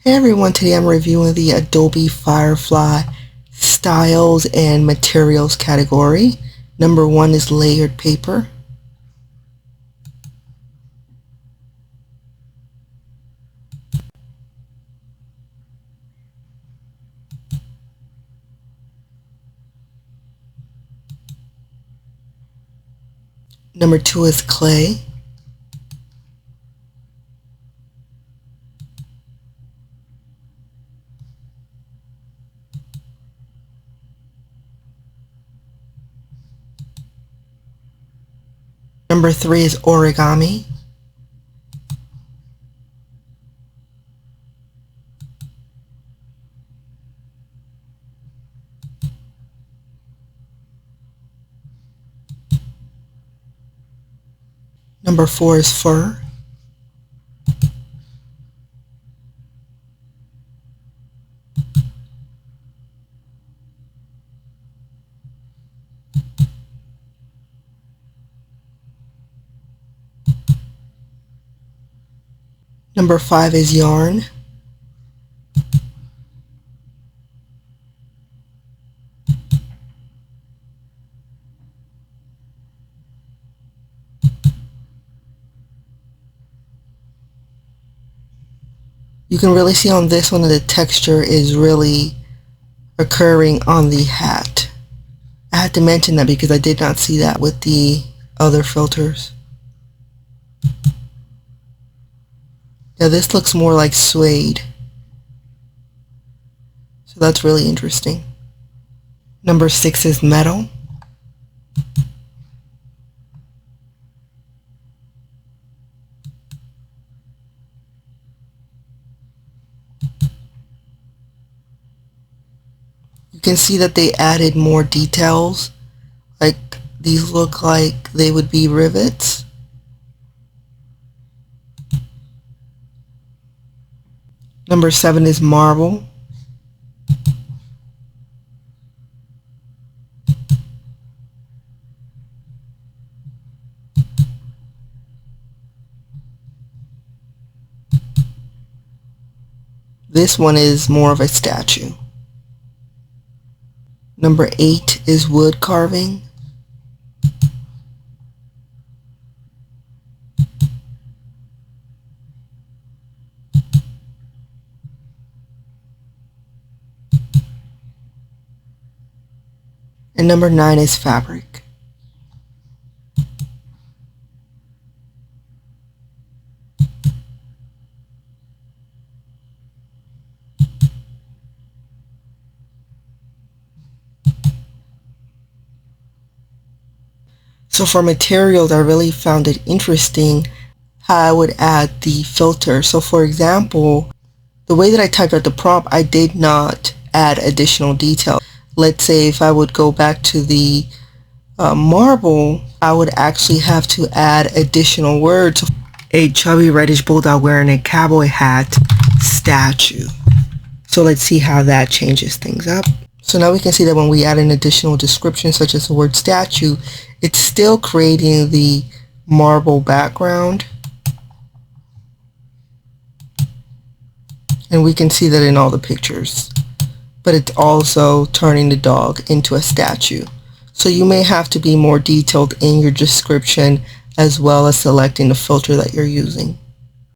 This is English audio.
Hey everyone, today I'm reviewing the Adobe Firefly Styles and Materials category. Number 1 is layered paper. Number 2 is clay. Number 3 is origami. Number 4 is fur. Number 5 is yarn. You can really see on this one that the texture is really occurring on the hat. I had to mention that because I did not see that with the other filters. Now this looks more like suede. So that's really interesting. Number 6 is metal. You can see that they added more details. Like these look like they would be rivets. Number 7 is marble. This one is more of a statue. Number 8 is wood carving. And number 9 is fabric. So for materials, I really found it interesting how I would add the filter. So for example, the way that I typed out the prompt, I did not add additional detail. Let's say if I would go back to the marble, I would actually have to add additional words. A chubby reddish bulldog wearing a cowboy hat statue. So let's see how that changes things up. So now we can see that when we add an additional description such as the word statue, it's still creating the marble background. And we can see that in all the pictures. But it's also turning the dog into a statue. So you may have to be more detailed in your description as well as selecting the filter that you're using.